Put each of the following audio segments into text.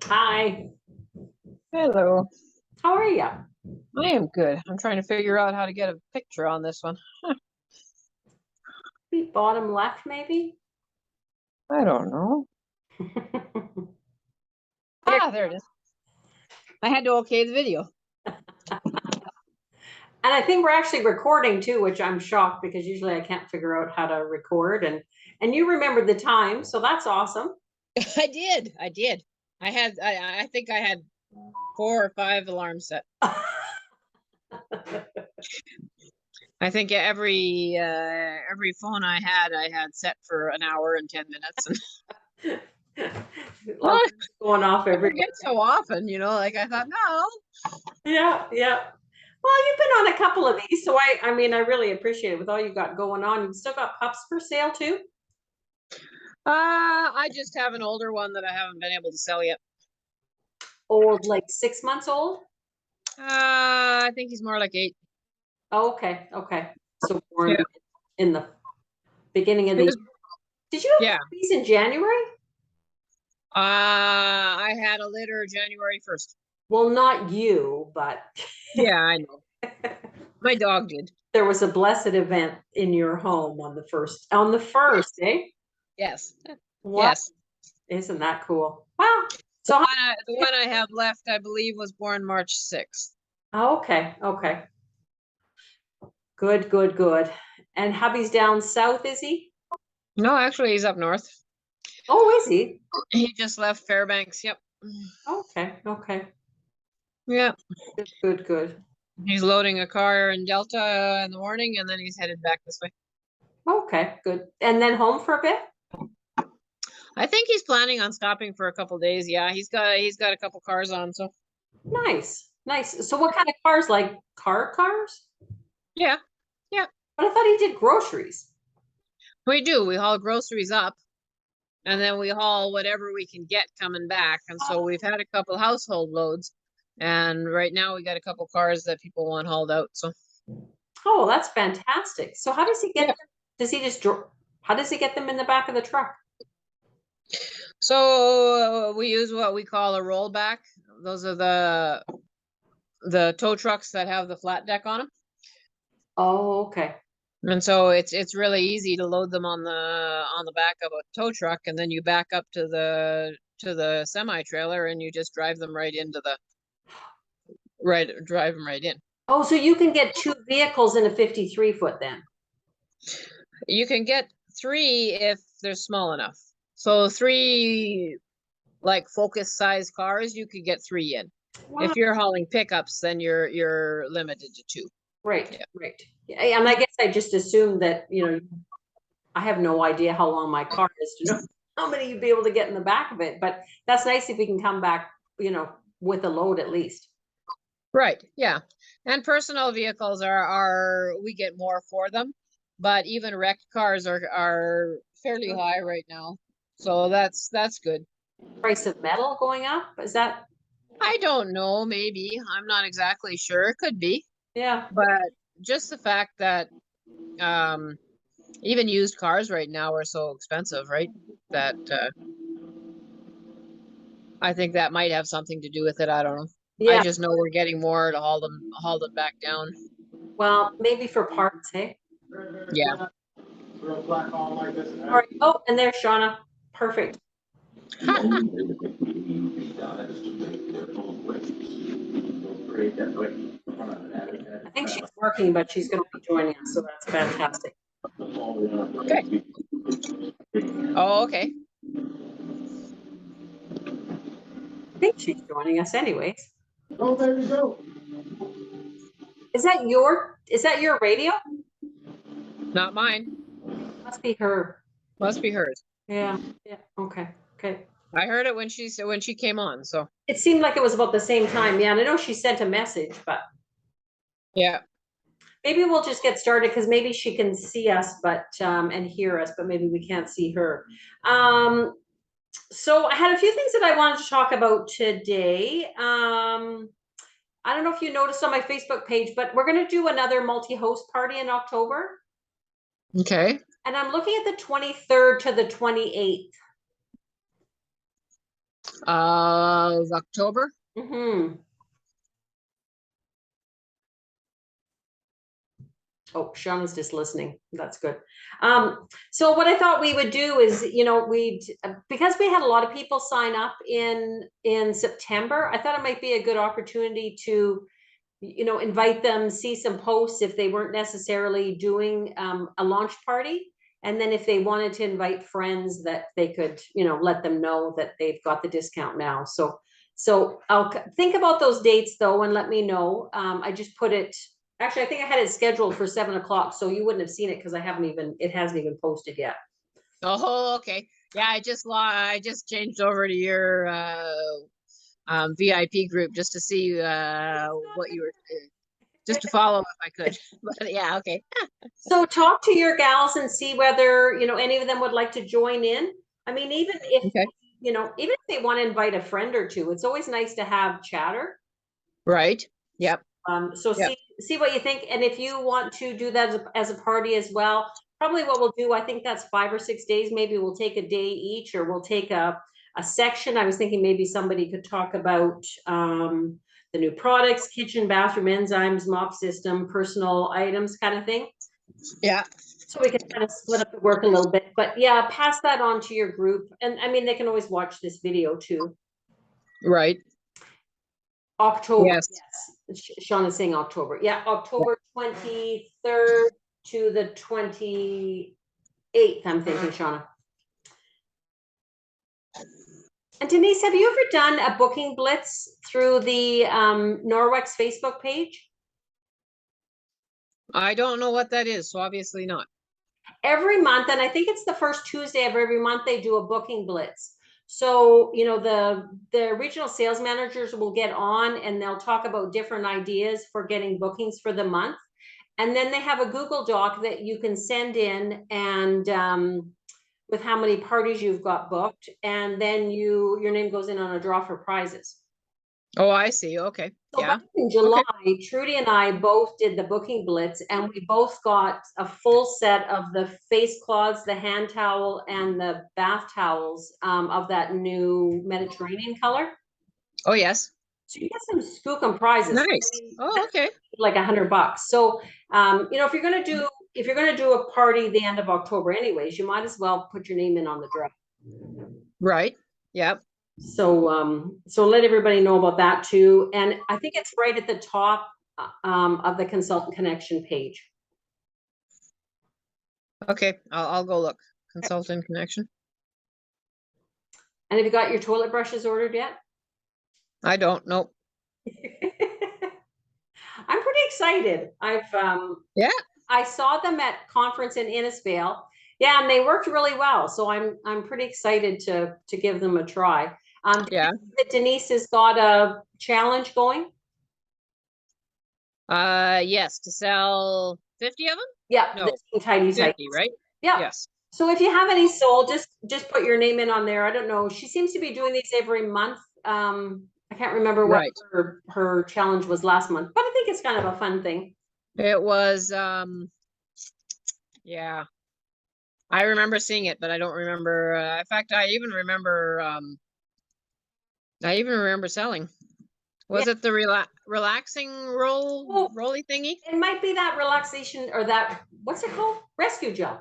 Hi, Hello. how are you? I am good. I'm trying to figure out how to get a picture on this one. Bottom left, maybe? I don't know. Ah, there it is. I had to okay the video. And I think we're actually recording too, which I'm shocked because usually I can't figure out how to record and you remembered the time, so that's awesome. I did. I think I had 4 or 5 alarms set. I think every phone I had set for an hour and 10 minutes. Well, going off I every forget so often, like I thought, no. Yeah. Well, you've been on a couple of these, so I mean I really appreciate it with all you got going on. You've still got pups for sale too? I just have an older one that I haven't been able to sell yet. Old, like 6 months old? I think he's more like 8. Oh, okay. So born in the beginning of the year. Did you have puppies in January? I had a litter January 1st. Well, not you, but yeah, I know. My dog did. There was a blessed event in your home on the first, eh? Yes. What? Yes. Isn't that cool? Wow. So the one I have left, I believe, was born March 6th. Oh, okay. Good. And hubby's down south, is he? No, actually, he's up north. Oh, is he? He just left Fairbanks. Yep. Okay. Yeah. Good. He's loading a car in Delta in the morning, and then he's headed back this way. Okay, good. And then home for a bit? I think he's planning on stopping for a couple days. Yeah, he's got a couple cars on, so. Nice. So what kind of cars? Like cars? Yeah. But I thought he did groceries. We do. We haul groceries up, and then we haul whatever we can get coming back. And so we've had a couple household loads, and right now we got a couple cars that people want hauled out. So. Oh, that's fantastic. So how does he get them? How does he get them in the back of the truck? So we use what we call a rollback. Those are the tow trucks that have the flat deck on them. Oh, okay. And so it's really easy to load them on the back of a tow truck, and then you back up to the semi trailer and you just drive them right into drive them right in. Oh, so you can get 2 vehicles in a 53-foot then? You can get 3 if they're small enough. So 3 like Focus size cars, you could get 3 in. Wow. If you're hauling pickups, then you're limited to 2. Right. Yeah, and I guess I just assumed that, I have no idea how long my car is to know how many you'd be able to get in the back of it. But that's nice if you can come back, with a load at least. Right. Yeah. And personal vehicles are we get more for them, but even wrecked cars are fairly high right now. So that's good. Price of metal going up? Is that? I don't know, maybe. I'm not exactly sure. It could be. Yeah. But just the fact that even used cars right now are so expensive, right? That I think that might have something to do with it. I don't know. Yeah. I just know we're getting more to haul them back down. Well, maybe for parts, hey? Yeah. All right. Oh, and there's Shauna. Perfect. I think she's working, but she's going to be joining us, so that's fantastic. Okay. Oh, okay. I think she's joining us anyways. Oh, there you go. Is that your radio? Not mine. Must be her. Must be hers. Yeah. Okay. I heard it when she came on, so. It seemed like it was about the same time. Yeah, and I know she sent a message, but. Yeah. Maybe we'll just get started because maybe she can see us, but and hear us, but maybe we can't see her. So I had a few things that I wanted to talk about today. I don't know if you noticed on my Facebook page, but we're going to do another multi-host party in October. Okay. And I'm looking at the 23rd to the 28th. Of October. Mm-hmm. Oh, Shauna's just listening. That's good. So what I thought we would do is, because we had a lot of people sign up in September, I thought it might be a good opportunity to, invite them, see some posts if they weren't necessarily doing a launch party. And then if they wanted to invite friends, that they could, let them know that they've got the discount now. So I'll think about those dates though, and let me know. I just put it, actually, I think I had it scheduled for 7 o'clock, so you wouldn't have seen it because it hasn't even posted yet. Oh, okay. Yeah, I just changed over to your VIP group just to see what you were, just to follow if I could. But yeah, okay. So talk to your gals and see whether, any of them would like to join in. I mean, even if, Okay. even if they want to invite a friend or two, it's always nice to have chatter. Right. Yep. So Yep. see what you think. And if you want to do that as a party as well, probably what we'll do, I think that's 5 or 6 days. Maybe we'll take a day each, or we'll take a section. I was thinking maybe somebody could talk about the new products, kitchen, bathroom, enzymes, mop system, personal items kind of thing. Yeah. So we can kind of split up the work a little bit. But yeah, pass that on to your group. And I mean, they can always watch this video too. Right. October, Yes. Sean is saying October. Yeah, October 23rd to the 28th, I'm thinking, Shauna. And Denise, have you ever done a booking blitz through the Norwex Facebook page? I don't know what that is, so obviously not. Every month, and I think it's the first Tuesday of every month, they do a booking blitz. So, the regional sales managers will get on and they'll talk about different ideas for getting bookings for the month. And then they have a Google Doc that you can send in, and with how many parties you've got booked, and then your name goes in on a draw for prizes. Oh, I see. Okay. So Yeah. back in July, Okay. Trudy and I both did the booking blitz, and we both got a full set of the face cloths, the hand towel, and the bath towels of that new Mediterranean color. Oh, yes. So you get some skookum prizes. Nice. I mean, Oh, okay. like $100. So, if you're gonna do a party the end of October, anyways, you might as well put your name in on the draw. Right. Yep. So let everybody know about that too. And I think it's right at the top of the Consultant Connection page. Okay. I'll go look. Consultant connection. And have you got your toilet brushes ordered yet? I don't know. I'm pretty excited. Yeah. I saw them at conference in Innisfail. Yeah, and they worked really well. So I'm pretty excited to give them a try. Yeah. Denise has got a challenge going. Yes, to sell 50 of them? Yeah, No, the tidy 50, right? Yeah. Yes. So if you have any sold, just put your name in on there. I don't know. She seems to be doing these every month. I can't remember what Right. her challenge was last month, but I think it's kind of a fun thing. It was yeah. I remember seeing it, but I don't remember in fact I even remember selling. Was it the relaxing rolly thingy? It might be that relaxation, or that, what's it called? Rescue gel.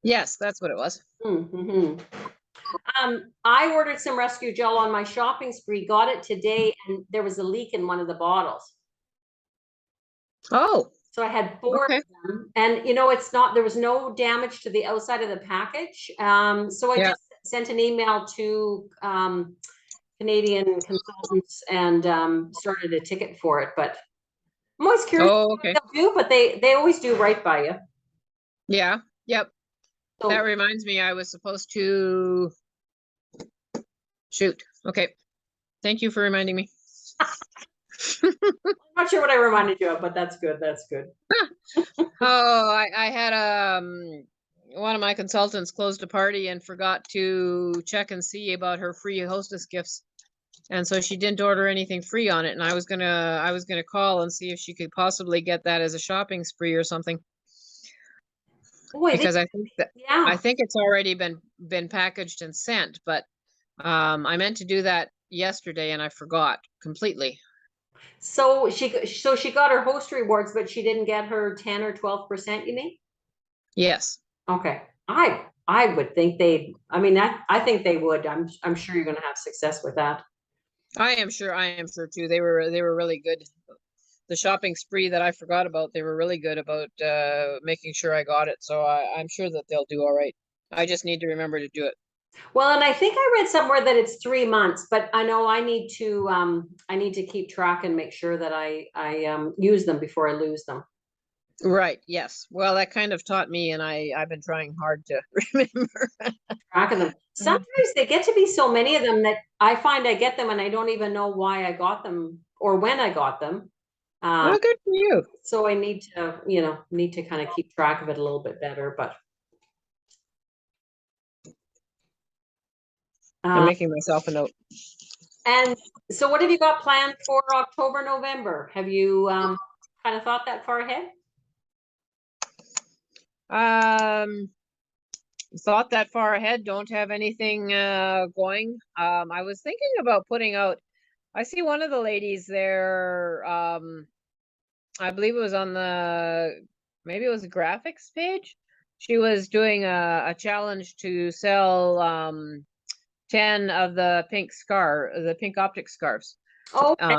Yes, that's what it was. Mm-hmm. I ordered some rescue gel on my shopping spree, got it today, and there was a leak in one of the bottles. Oh. So I had 4 Okay. of them, and there was no damage to the outside of the package. So I just sent an email to Canadian consultants and started a ticket for it. But I'm always curious what they'll do, but they always do right by you. Yeah. Yep. So, that reminds me, I was supposed to shoot. Okay. Thank you for reminding me. I'm not sure what I reminded you of, but that's good. That's good. Oh, I had one of my consultants closed a party and forgot to check and see about her free hostess gifts. And so she didn't order anything free on it. And I was gonna call and see if she could possibly get that as a shopping spree or something. Boy, because I think that, I yeah. think it's already been packaged and sent, but I meant to do that yesterday and I forgot completely. So she got her host rewards, but she didn't get her 10 or 12%, you mean? Yes. Okay. I would think I mean, I think they would. I'm sure you're gonna have success with that. I am sure too. They were really good. The shopping spree that I forgot about, they were really good about making sure I got it. So I'm sure that they'll do all right. I just need to remember to do it. Well, and I think I read somewhere that it's 3 months, but I know I need to keep track and make sure that I use them before I lose them. Right. Yes. Well, that kind of taught me, and I've been trying hard to remember. Track of them. Sometimes they get to be so many of them that I find I get them and I don't even know why I got them or when I got them. Well, good for you. So I need to, need to kind of keep track of it a little bit better, but I'm uh, making myself a note. and so what have you got planned for October, November? Have you kind of thought that far ahead? Um, Thought that far ahead. Don't have anything going. I was thinking about putting out. I see one of the ladies there. I believe it was on maybe it was a graphics page. She was doing a challenge to sell 10 of the pink optic scarves. Oh, okay.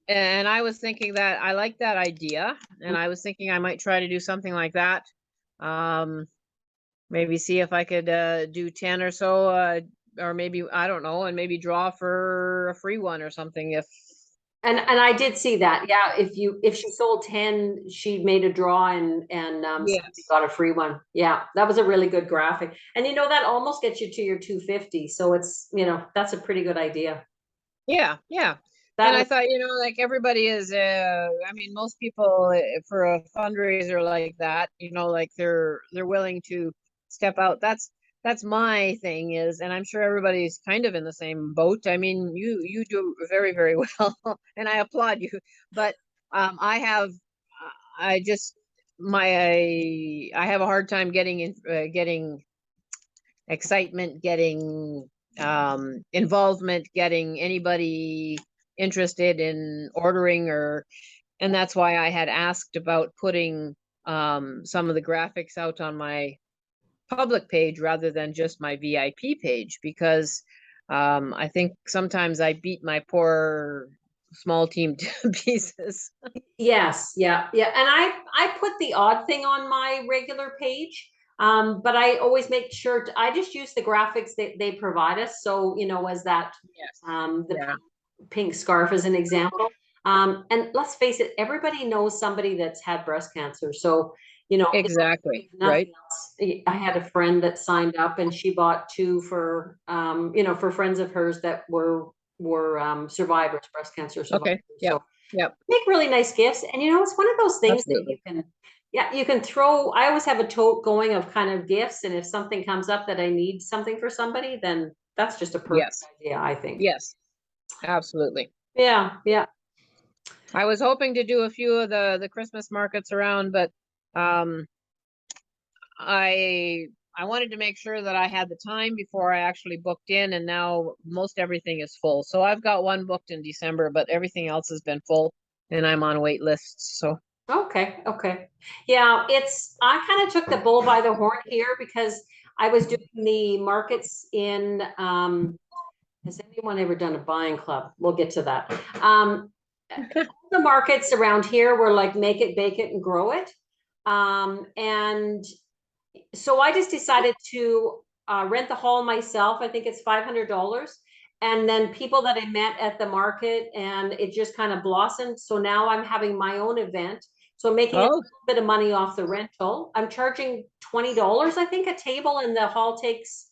And I was thinking that I like that idea, and I was thinking I might try to do something like that. Maybe see if I could do 10 or so, or maybe I don't know, and maybe draw for a free one or something if And I did see that. Yeah, if she sold 10, she made a draw and somebody yes. got a free one. Yeah, that was a really good graphic. And that almost gets you to your 250. So it's, that's a pretty good idea. Yeah, yeah. And I That thought, like everybody is, I mean, most people for a fundraiser like that, like they're willing to step out. That's my thing is, and I'm sure everybody's kind of in the same boat. I mean, you do very, very well, and I applaud you. But I just I have a hard time getting excitement, getting involvement, getting anybody interested in ordering and that's why I had asked about putting some of the graphics out on my public page rather than just my VIP page because I think sometimes I beat my poor small team to pieces. Yes, yeah, yeah. And I put the odd thing on my regular page. But I always make sure I just use the graphics that they provide us. So, as that Yes. the Yeah. pink scarf as an example. And let's face it, everybody knows somebody that's had breast cancer. So, if Exactly. nothing Right. else, I had a friend that signed up and she bought two for, for friends of hers that were survivors, breast cancer survivors. Okay. Yep. So Yep. make really nice gifts. And it's one of those things that Absolutely. you can throw. I always have a tote going of kind of gifts. And if something comes up that I need something for somebody, then that's just a perfect Yes. idea, I think. Yes. Absolutely. Yeah, yeah. I was hoping to do a few of the Christmas markets around, but um, I wanted to make sure that I had the time before I actually booked in, and now most everything is full. So I've got one booked in December, but everything else has been full, and I'm on wait lists. So Okay, okay. Yeah, I kind of took the bull by the horn here because I was doing the markets in has anyone ever done a buying club? We'll get to that. The markets around here were like make it, bake it, and grow it. And so I just decided to rent the hall myself. I think it's $500. And then people that I met at the market, and it just kind of blossomed. So now I'm having my own event. So I'm making a oh, little bit of money off the rental. I'm charging $20, I think, a table, and the hall takes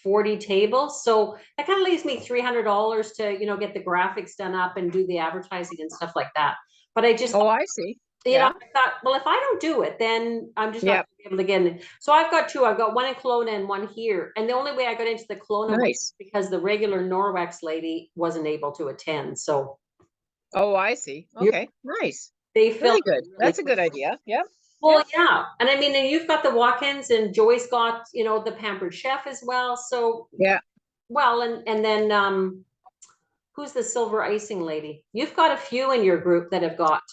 40 tables. So that kind of leaves me $300 to, get the graphics done up and do the advertising and stuff like that. But I just, oh, I see. I Yeah. thought, well, if I don't do it, then I'm just not Yeah. gonna be able to get in. So I've got two. I've got one in Kelowna and one here. And the only way I got into the Kelowna one was Nice. because the regular Norwex lady wasn't able to attend. So Oh, I see. you Okay. Nice. they fill Very good. really That's a quick. good idea. Yep. Well, yeah. And I mean, and you've got the walk-ins and Joy's got, the pampered chef as well. So, Yeah. well, and then, who's the silver icing lady? You've got a few in your group that have got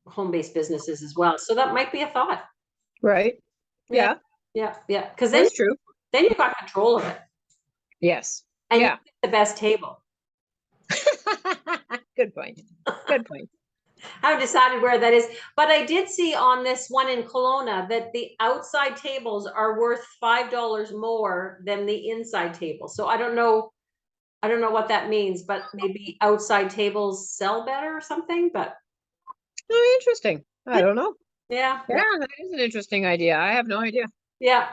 home-based businesses as well. So that might be a thought. Right. Yeah, Yeah. Because that's true. then you've got control of it. Yes. And you Yeah. pick the best table. Good point. Good point. I haven't decided where that is, but I did see on this one in Kelowna that the outside tables are worth $5 more than the inside table. So I don't know what that means, but maybe outside tables sell better or something, but Oh, interesting. I don't know. yeah. Yeah, that is an interesting idea. I have no idea. Yeah.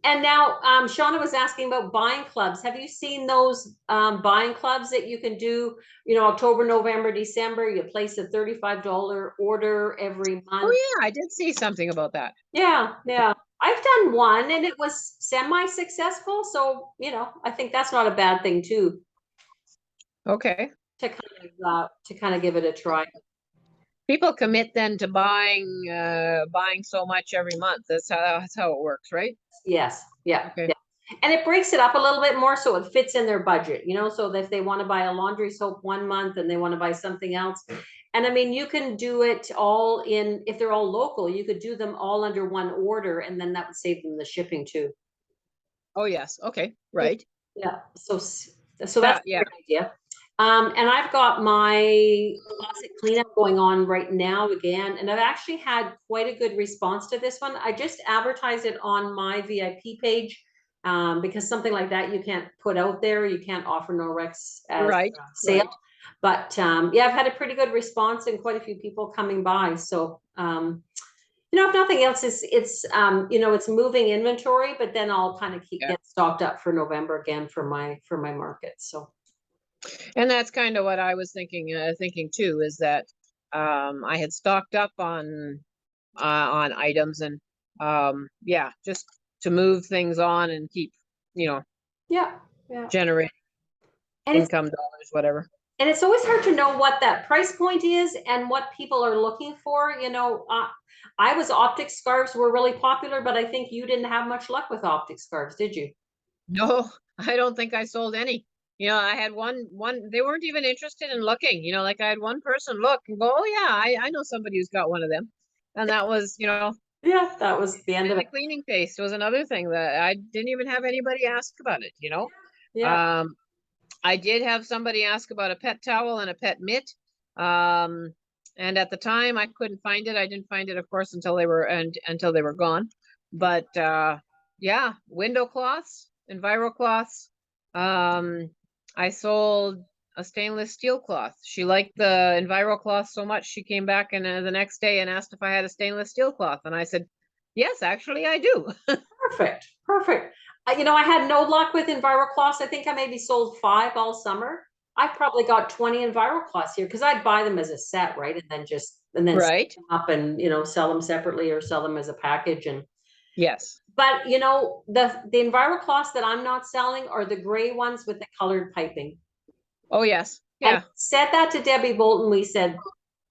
And now Shauna was asking about buying clubs. Have you seen those buying clubs that you can do, October, November, December? You place a $35 order every month. Oh yeah, I did see something about that. Yeah. I've done one and it was semi-successful. So, I think that's not a bad thing too, Okay. to kind of give it a try. People commit then to buying so much every month. That's how it works, right? Yes. Yeah. Okay. Yeah. And it breaks it up a little bit more so it fits in their budget, so that if they want to buy a laundry soap one month and they want to buy something else. And I mean, you can do it all if they're all local, you could do them all under one order and then that would save them the shipping too. Oh yes. Okay. Right. Yeah. So that's Yeah. a great idea. And I've got my closet cleanup going on right now again, and I've actually had quite a good response to this one. I just advertised it on my VIP page because something like that you can't put out there. You can't offer Norwex as Right. sale. Right. But yeah, I've had a pretty good response and quite a few people coming by. So if nothing else, it's moving inventory, but then I'll kind of Yeah. get stocked up for November again for my market. So. And that's kind of what I was thinking too, is that I had stocked up on items and yeah, just to move things on and keep, Yeah. generating And income dollars, whatever. and it's always hard to know what that price point is and what people are looking for. Optic scarves were really popular, but I think you didn't have much luck with optic scarves, did you? No, I don't think I sold any. I had one, they weren't even interested in looking, like I had one person look and go, oh yeah, I know somebody who's got one of them. And that was, Yeah, that was the end of the it. cleaning paste was another thing that I didn't even have anybody ask about it, Yeah. I did have somebody ask about a pet towel and a pet mitt. And at the time I couldn't find it. I didn't find it, of course, until they were gone. But yeah, window cloths, enviro cloths. I sold a stainless steel cloth. She liked the enviro cloth so much she came back and the next day and asked if I had a stainless steel cloth, and I said, yes, actually I do. Perfect. I had no luck with EnviroCloths. I think I maybe sold 5 all summer. I probably got 20 EnviroCloths here because I'd buy them as a set, right? And then Right. set them up and sell them separately or sell them as a package. And Yes. but the EnviroCloths that I'm not selling are the gray ones with the colored piping. Oh yes. And Yeah. said that to Debbie Bolton. We said,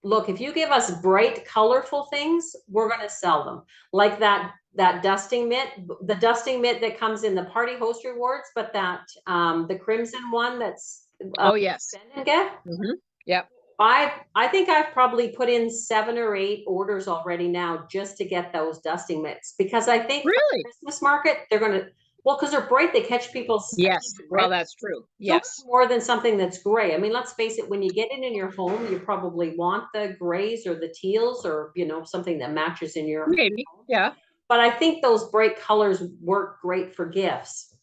look, if you give us bright, colorful things, we're going to sell them. Like that dusting mitt, the dusting mitt that comes in the Party Host Rewards, but that the crimson one that's Oh yes. spend and get. Mm-hmm. Yep. I think I've probably put in 7 or 8 orders already now just to get those dusting mitts because I think for Really? the Christmas market they're going to because they're bright, they catch people's Yes. attention, Well, right? that's true. So Yes. more than something that's gray. I mean, let's face it, when you get it in your home, you probably want the grays or the teals or, something that matches in your Maybe. home. Yeah. But I think those bright colors work great for gifts.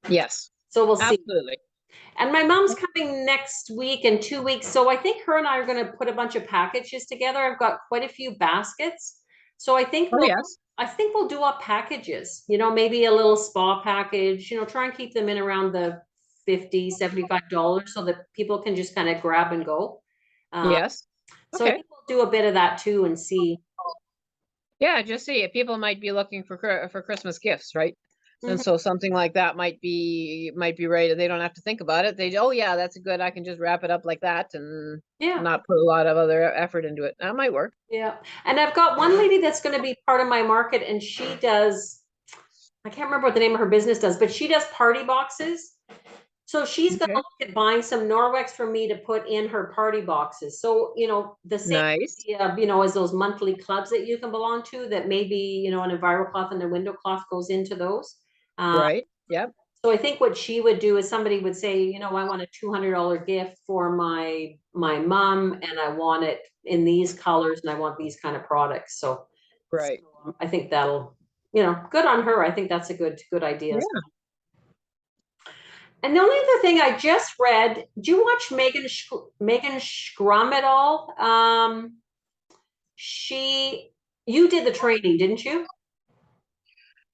Yes. So we'll see. Absolutely. And my mom's coming next week in 2 weeks. So I think her and I are going to put a bunch of packages together. I've got quite a few baskets. So I think Oh yes. we'll do up packages, maybe a little spa package, try and keep them in around the $50, $75 so that people can just kind of grab and go. Yes. So I Okay. think we'll do a bit of that too and see. Yeah, just see, people might be looking for Christmas gifts, right? And Mhm. so something like that might be right. They don't have to think about it. They, oh yeah, that's good. I can just wrap it up like that and Yeah. not put a lot of other effort into it. That might work. Yeah. And I've got one lady that's going to be part of my market, and she does, I can't remember what the name of her business does, but she does party boxes. So she's going to Okay. look at buying some Norwex for me to put in her party boxes. So, the same Nice. idea, as those monthly clubs that you can belong to, that maybe, an EnviroCloth and a window cloth goes into those. Right. Yep. So I think what she would do is somebody would say, I want a $200 gift for my mom, and I want it in these colors, and I want these kind of products. So, Right. I think that'll, good on her. I think that's a good idea. Yeah. And the only other thing I just read, do you watch Megan Scrum at all? She, you did the training, didn't you?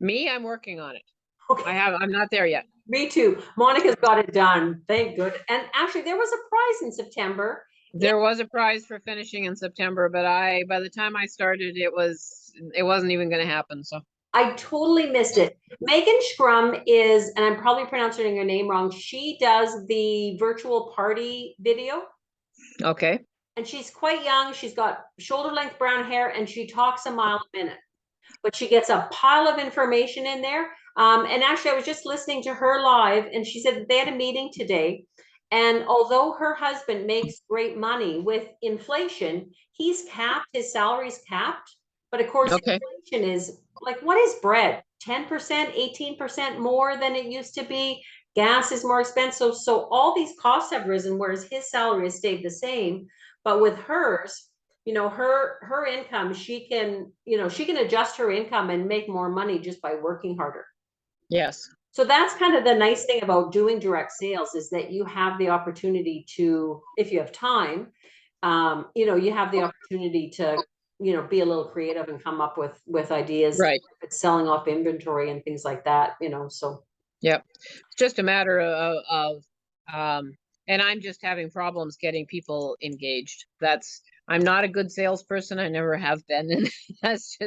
Me, I'm working on it. Okay. I'm not there yet. Me too. Monica's got it done. Thank good. And actually, there was a prize in September. There was a prize for finishing in September, but by the time I started, it wasn't even going to happen. So, I totally missed it. Megan Scrum is, and I'm probably pronouncing her name wrong. She does the virtual party video, okay. and she's quite young. She's got shoulder length brown hair, and she talks a mile a minute. But she gets a pile of information in there. And actually, I was just listening to her live, and she said that they had a meeting today. And although her husband makes great money with inflation, he's capped, his salary's capped. But of course, Okay. inflation is like, what is bread? 10%, 18% more than it used to be. Gas is more expensive. So all these costs have risen, whereas his salary has stayed the same. But with hers, her income, she can adjust her income and make more money just by working harder. Yes. So that's kind of the nice thing about doing direct sales, is that you have the opportunity to, if you have time, you have the opportunity to, be a little creative and come up with ideas. Right. If it's selling off inventory and things like that, so. Yep. It's just a matter and I'm just having problems getting people engaged. I'm not a good salesperson. I never have been. And it's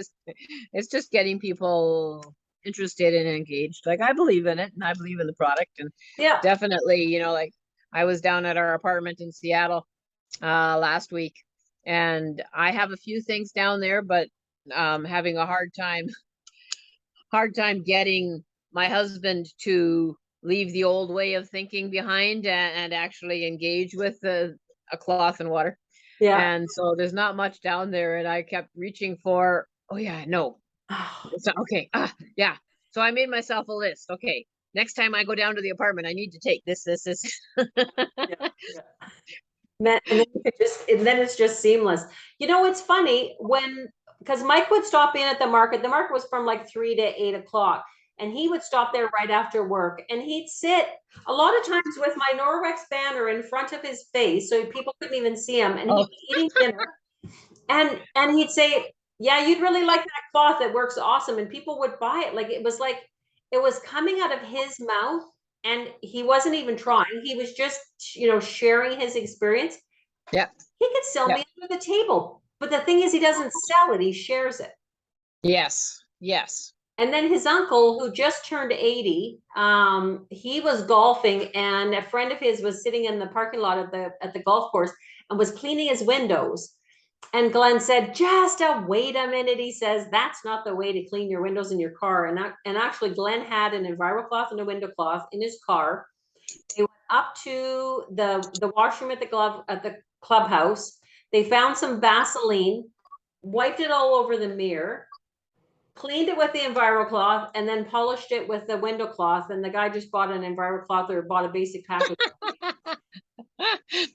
just getting people interested and engaged. Like, I believe in it and I believe in the product, and Yeah. definitely, like, I was down at our apartment in Seattle last week, and I have a few things down there, but having a hard time getting my husband to leave the old way of thinking behind and actually engage with a cloth and water. Yeah. And so there's not much down there, and I kept reaching for, oh yeah, no, it's not okay. Yeah. So I made myself a list. Okay, next time I go down to the apartment, I need to take this. Yeah. And then it's just seamless. It's funny because Mike would stop in at the market. The market was from like 3 to 8 o'clock, and he would stop there right after work, and he'd sit a lot of times with my Norwex banner in front of his face so people couldn't even see him, and he'd be eating dinner, and he'd say, yeah, you'd really like that cloth, it works awesome, and people would buy it. Like, it was coming out of his mouth, and he wasn't even trying. He was just, sharing his experience. Yeah. He could sell Yeah. me under the table. But the thing is, he doesn't sell it, he shares it. Yes. Yes. And then his uncle, who just turned 80, he was golfing, and a friend of his was sitting in the parking lot at the golf course and was cleaning his windows. And Glenn said, just wait a minute. He says, that's not the way to clean your windows in your car. And actually, Glenn had an EnviroCloth and a window cloth in his car. They went up to the washroom at the clubhouse. They found some Vaseline, wiped it all over the mirror, cleaned it with the EnviroCloth, and then polished it with the window cloth. And the guy just bought an EnviroCloth, or bought a basic package.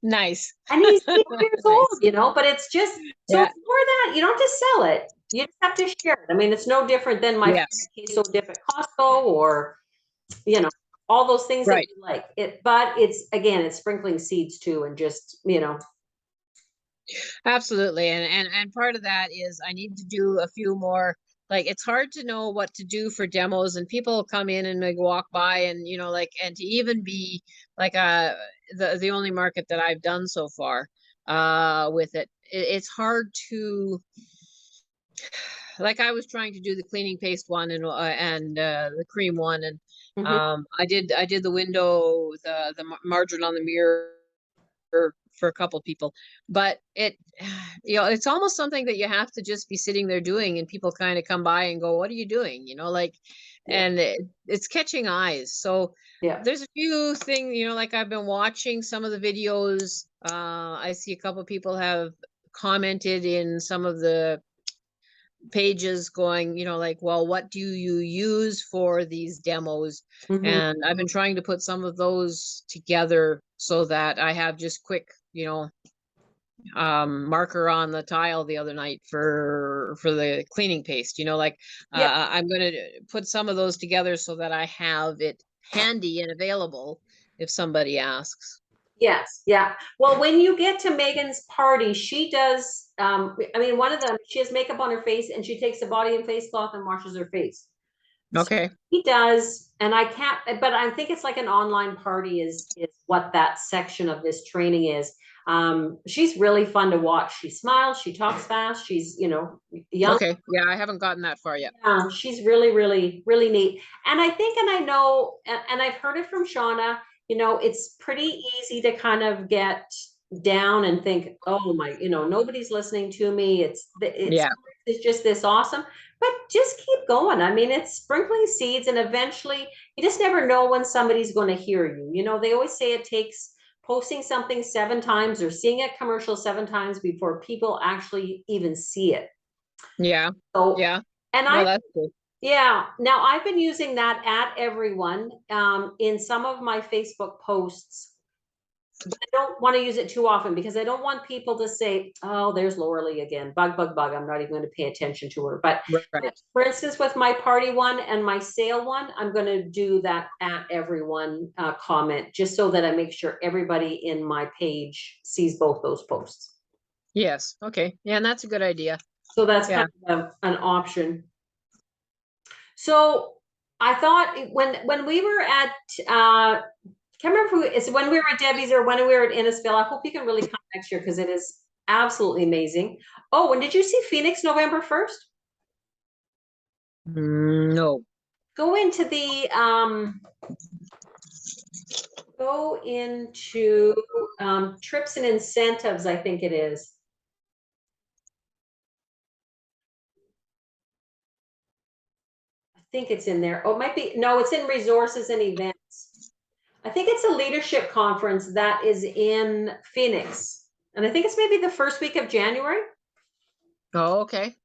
Nice. And he's 80 years old, but it's just, so Yeah. it's more that you don't have to sell it. You just have to share it. I mean, it's no different than my queso dip at Costco, or, all those things that we like. But it's, again, it's sprinkling seeds too, and just, Absolutely. And part of that is I need to do a few more. Like, it's hard to know what to do for demos, and people come in and they walk by, and and to even be like the only market that I've done so far with it's hard to Like I was trying to do the cleaning paste one and the cream one, and Mhm. I did the window, the margarine on the mirror for a couple people, but it, you know, it's almost something that you have to just be sitting there doing, and people kind of come by and go, "What are you doing?" You know, like, Yeah. and it's catching eyes. So Yeah. there's a few things, you know, like I've been watching some of the videos. I see a couple people have commented in some of the pages going, you know, like, well, what do you use for these demos? Mhm. And I've been trying to put some of those together so that I have just quick, you know, marker on the tile the other night for the cleaning paste, you know, like, Yeah. I'm going to put some of those together so that I have it handy and available if somebody asks. Yes, yeah. Well, when you get to Megan's party, she does, I mean, one of them, she has makeup on her face and she takes a body and face cloth and washes her face. So Okay. he does, and I can't, but I think it's like an online party is what that section of this training is. She's really fun to watch. She smiles, she talks fast, she's, you know, young. Okay. Yeah, I haven't gotten that far yet. Yeah, she's really, really, really neat. And I think, and I know, and I've heard it from Shauna, you know, it's pretty easy to kind of get down and think, oh my, you know, nobody's listening to me. Yeah. It's just this awesome, but just keep going. I mean, it's sprinkling seeds, and eventually you just never know when somebody's going to hear you. You know, they always say it takes posting something 7 times or seeing a commercial 7 times before people actually even see it. Yeah. So, Yeah. and Well, I, that's good. yeah, now I've been using that at everyone in some of my Facebook posts. But I don't want to use it too often because I don't want people to say, "Oh, there's Lauralee again, bug, bug, bug." I'm not even going to pay attention to her. But Right. for instance, with my party one and my sale one, I'm going to do that at everyone comment just so that I make sure everybody in my page sees both those posts. Yes. Okay. Yeah, and that's a good idea. So that's Yeah. kind of an option. So I thought when we were at can't remember who it's when we were at Debbie's or when we were at Innisfil. I hope you can really come next year because it is absolutely amazing. Oh, and did you see Phoenix November 1st? No. Go into the go into trips and incentives, I think it is. I think it's in there. Oh, it might be no, it's in resources and events. I think it's a leadership conference that is in Phoenix. And I think it's maybe the first week of January. Oh, okay.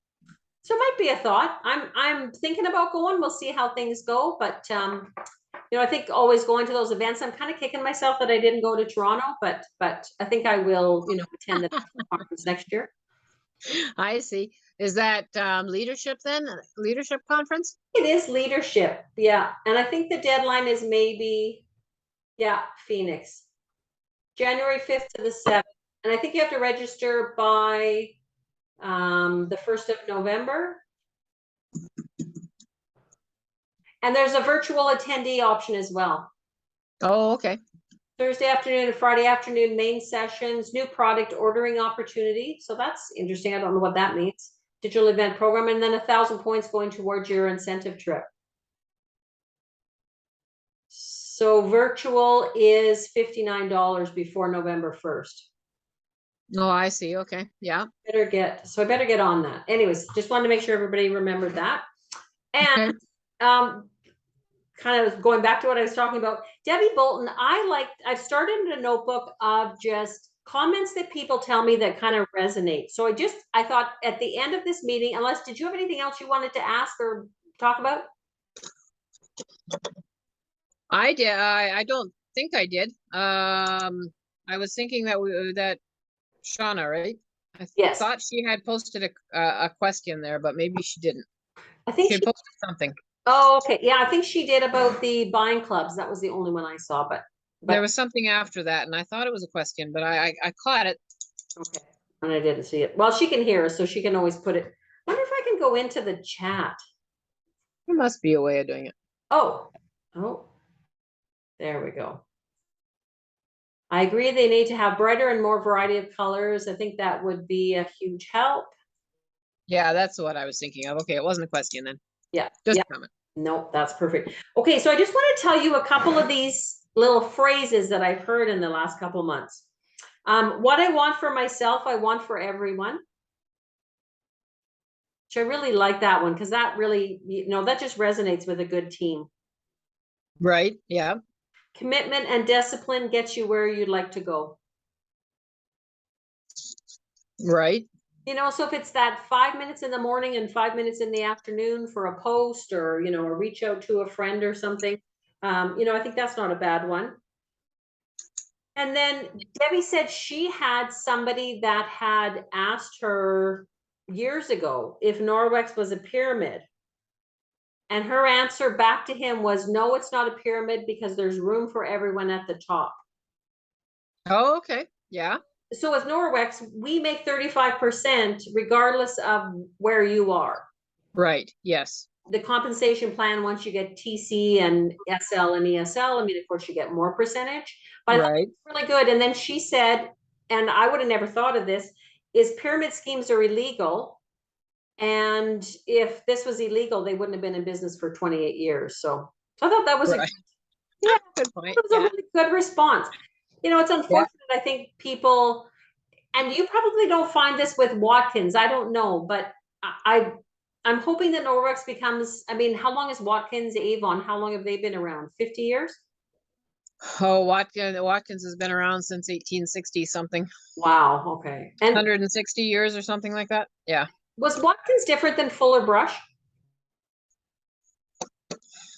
So it might be a thought. I'm thinking about going. We'll see how things go. But you know, I think always going to those events, I'm kind of kicking myself that I didn't go to Toronto, but I think I will, you know, attend the conference next year. I see. Is that leadership then? Leadership conference? It is leadership, yeah. And I think the deadline is maybe, yeah, Phoenix, January 5th to the 7th. And I think you have to register by the 1st of November. And there's a virtual attendee option as well. Oh, okay. Thursday afternoon and Friday afternoon main sessions, new product ordering opportunity. So that's interesting. I don't know what that means. Digital event program, and then 1,000 points going towards your incentive trip. So virtual is $59 before November 1st. Oh, I see. Okay. Yeah. I better get on that. Anyways, just wanted to make sure everybody remembered that. And Okay. kind of going back to what I was talking about, Debbie Bolton, I've started a notebook of just comments that people tell me that kind of resonate. So I thought at the end of this meeting, unless, did you have anything else you wanted to ask or talk about? I did. I don't think I did. I was thinking that that Shauna, right? I Yes. thought she had posted a question there, but maybe she didn't. I think She had she, posted something. oh, okay. Yeah, I think she did about the buying clubs. That was the only one I saw, There but was something after that, and I thought it was a question, but I caught it. okay. And I didn't see it. Well, she can hear us, so she can always put it. Wonder if I can go into the chat. There must be a way of doing it. Oh, there we go. I agree they need to have brighter and more variety of colors. I think that would be a huge help. Yeah, that's what I was thinking of. Okay, it wasn't a question then. Yeah. Just Yeah. a comment. No, that's perfect. Okay, so I just want to tell you a couple of these little phrases that I've heard in the last couple of months. What I want for myself, I want for everyone. Which I really like that one because that really, that just resonates with a good team. Right. Yeah. Commitment and discipline gets you where you'd like to go. Right. So if it's that 5 minutes in the morning and 5 minutes in the afternoon for a post or, a reach out to a friend or something, I think that's not a bad one. And then Debbie said she had somebody that had asked her years ago if Norwex was a pyramid. And her answer back to him was, no, it's not a pyramid because there's room for everyone at the top. Oh, okay. Yeah. So with Norwex, we make 35% regardless of where you are. Right. Yes. The compensation plan, once you get TC and SL and ESL, of course you get more percentage, but right. it's really good. And then she said, and I would have never thought of this, is pyramid schemes are illegal. And if this was illegal, they wouldn't have been in business for 28 years. So I thought that was right. Good point. it was a really good response. It's unfortunate. I think people, and you probably don't find this with Watkins. I don't know, but I'm hoping that Norwex becomes, how long is Watkins, Avon? How long have they been around? 50 years? Oh, Watkins has been around since 1860 something. Wow. Okay. And 160 years or something like that. Yeah. was Watkins different than Fuller Brush?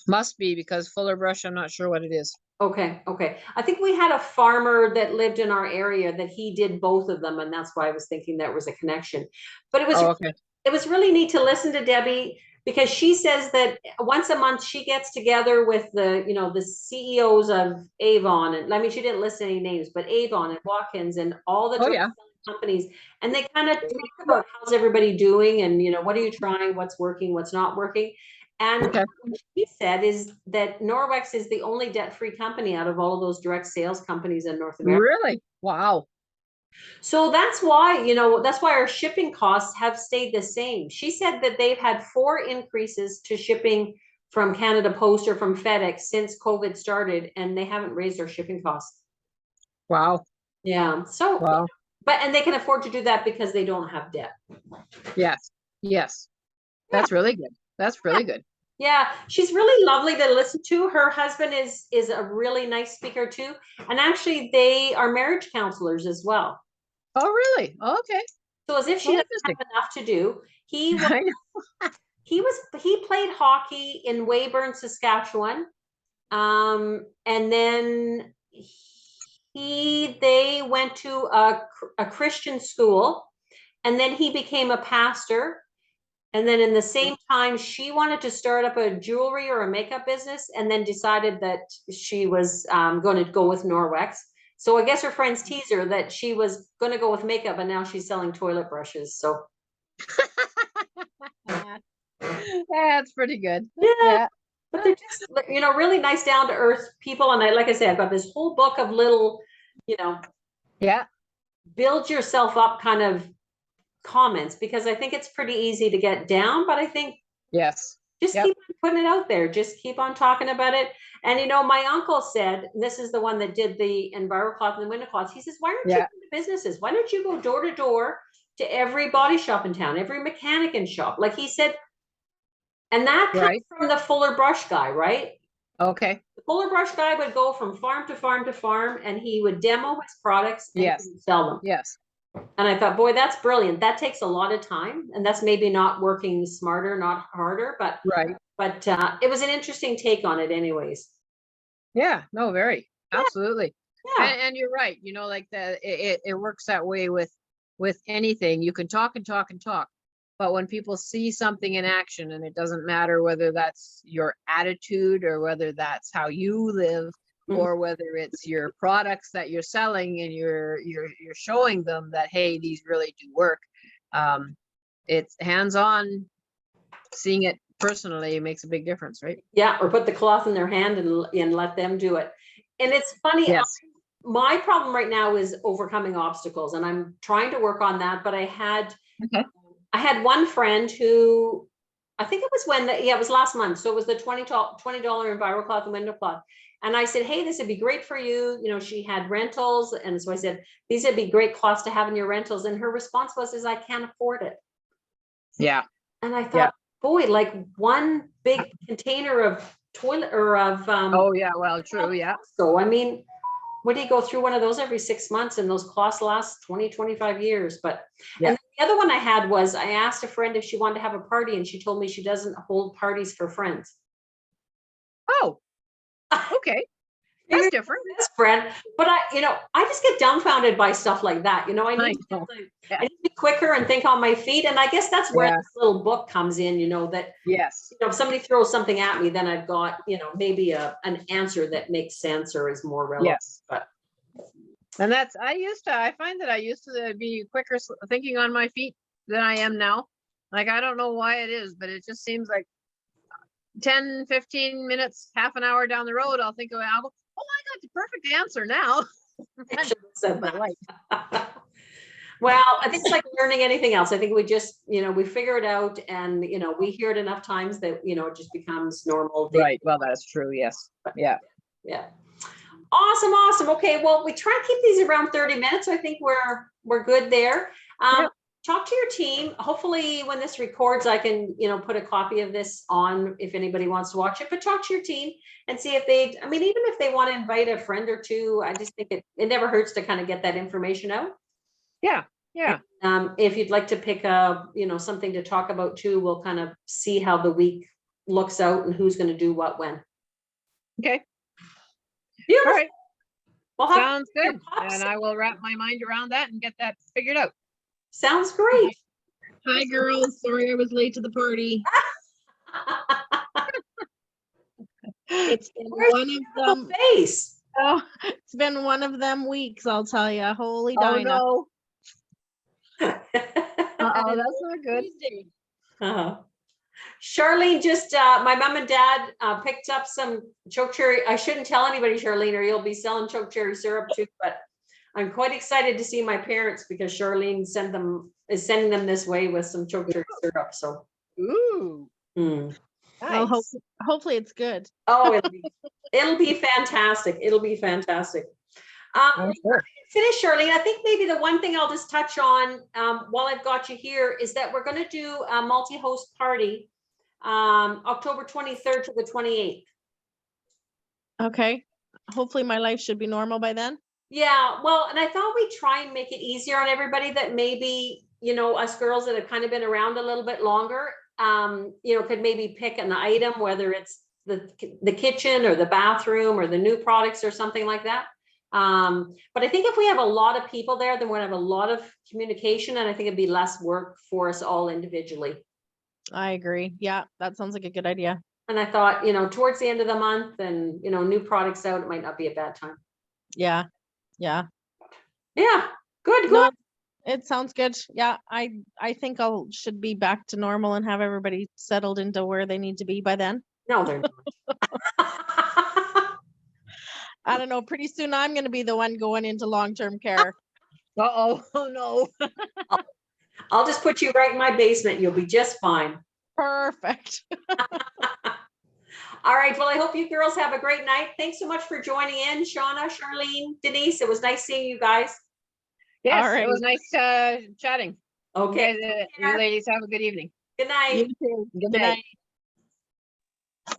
Must be, because Fuller Brush, I'm not sure what it is. Okay. Okay. I think we had a farmer that lived in our area that he did both of them. And that's why I was thinking there was a connection. But it was, okay. It was really neat to listen to Debbie, because she says that once a month she gets together with the CEOs of Avon, and she didn't list any names, but Avon and Watkins and all the yeah. companies, and they kind of talk about how's everybody doing, and what are you trying, what's working, what's not working. And okay. what she said is that Norwex is the only debt-free company out of all of those direct sales companies in North America. Really? Wow. So that's why our shipping costs have stayed the same. She said that they've had 4 increases to shipping from Canada Post or from FedEx since COVID started, and they haven't raised their shipping costs. Wow. Yeah. So, wow. And they can afford to do that because they don't have debt. Yes. Yes. That's really good. That's really good. Yeah, she's really lovely to listen to. Her husband is a really nice speaker too, and actually they are marriage counselors as well. Oh, really? Oh, okay. So as if she doesn't have enough to do, he played hockey in Weyburn, Saskatchewan, and then they went to a Christian school, and then he became a pastor. And then in the same time, she wanted to start up a jewelry or a makeup business, and then decided that she was going to go with Norwex. So I guess her friends teased her that she was going to go with makeup, and now she's selling toilet brushes. So that's pretty good. Yeah. But they're just, really nice, down to earth people. And like I said, I've got this whole book of little, yeah, build yourself up kind of comments, because I think it's pretty easy to get down, but I think yes, just keep on putting it out there. Just keep on talking about it. And my uncle said, this is the one that did the EnviroCloth and the window cloths. He says, why don't you go to businesses? Why don't you go door to door to every body shop in town, every mechanic in shop? Like he said, and that comes from the Fuller Brush guy, right? Okay. The Fuller Brush guy would go from farm to farm to farm, and he would demo his products and sell them. Yes. And I thought, boy, that's brilliant. That takes a lot of time, and that's maybe not working smarter, not harder, but it was an interesting take on it anyways. Yeah, no, very, absolutely. Yeah. And you're right. Like it works that way with anything. You can talk and talk and talk, but when people see something in action, and it doesn't matter whether that's your attitude or whether that's how you live, or whether it's your products that you're selling and you're showing them that, hey, these really do work. It's hands-on, seeing it personally makes a big difference, right? Yeah, or put the cloth in their hand and let them do it. And it's funny, my problem right now is overcoming obstacles, and I'm trying to work on that. But I had I had one friend who, I think it was it was last month. So it was the $20 EnviroCloth and window cloth. And I said, hey, this would be great for you. You know, she had rentals. And so I said, these would be great cloths to have in your rentals. And her response was, I can't afford it. Yeah. And I thought, boy, like one big container of toilet or of, Oh yeah, well, true, yeah. So, I mean, what do you go through one of those every 6 months, and those cloths last 20, 25 years. But, Yeah. and the other one I had was, I asked a friend if she wanted to have a party, and she told me she doesn't hold parties for friends. Oh, okay. That's different. Best friend, but I just get dumbfounded by stuff like that. I need Yeah. I need to be quicker and think on my feet. And I guess that's where Yeah. this little book comes in, that, Yes. if somebody throws something at me, then I've got, maybe an answer that makes sense or is more relevant. Yes. But And I find that I used to be quicker thinking on my feet than I am now. Like, I don't know why it is, but it just seems like 10, 15 minutes, half an hour down the road, I'll go, oh, I got the perfect answer now. I should have said But that. Well, I think it's like learning anything else. I think we just, we figure it out, and, we hear it enough times that, it just becomes normal. Right. Well, that's true. Yes. Yeah. Yeah. Awesome. Okay. Well, we try and keep these around 30 minutes. So I think we're good there. Yep. Talk to your team. Hopefully when this records, I can, put a copy of this on if anybody wants to watch it, but talk to your team and see if even if they want to invite a friend or two, I just think it never hurts to kind of get that information out. Yeah. Yeah. If you'd like to pick something to talk about too, we'll kind of see how the week looks out and who's going to do what when. Okay. Beautiful. All right. Well, sounds good. And I will wrap my mind around that and get that figured out. Sounds great. Hi, girls. Sorry I was late to the party. It's been one of them. Face. Oh, it's been one of them weeks, I'll tell you. Holy Oh Dinah. no. Uh-oh, that's not good. Charlene, just my mom and dad picked up some choke cherry. I shouldn't tell anybody, Charlene, or you'll be selling choke cherry syrup too. But I'm quite excited to see my parents because Charlene is sending them this way with some choke cherry syrup. So, Ooh. Well, Nice. hopefully it's good. oh, it'll be fantastic. It'll be fantastic. I'm sure. Finish, Charlene. I think maybe the one thing I'll just touch on while I've got you here is that we're going to do a multi-host party October 23rd to the 28th. Okay. Hopefully my life should be normal by then. Yeah, well, and I thought we'd try and make it easier on everybody that maybe, us girls that have kind of been around a little bit longer, could maybe pick an item, whether it's the kitchen or the bathroom or the new products or something like that. But I think if we have a lot of people there, then we're gonna have a lot of communication, and I think it'd be less work for us all individually. I agree. Yeah, that sounds like a good idea. And I thought, towards the end of the month and, new products out, it might not be a bad time. Yeah. Yeah. Yeah. Good. No, it sounds good. Yeah, I think should be back to normal and have everybody settled into where they need to be by then. No, they're not. I don't know. Pretty soon I'm going to be the one going into long-term care. Oh no. I'll just put you right in my basement. You'll be just fine. Perfect. All right. Well, I hope you girls have a great night. Thanks so much for joining in, Shauna, Charlene, Denise. It was nice seeing you guys. Yes, All right. it was nice chatting. Okay. You ladies have a good evening. Good night. You too. Good night. night.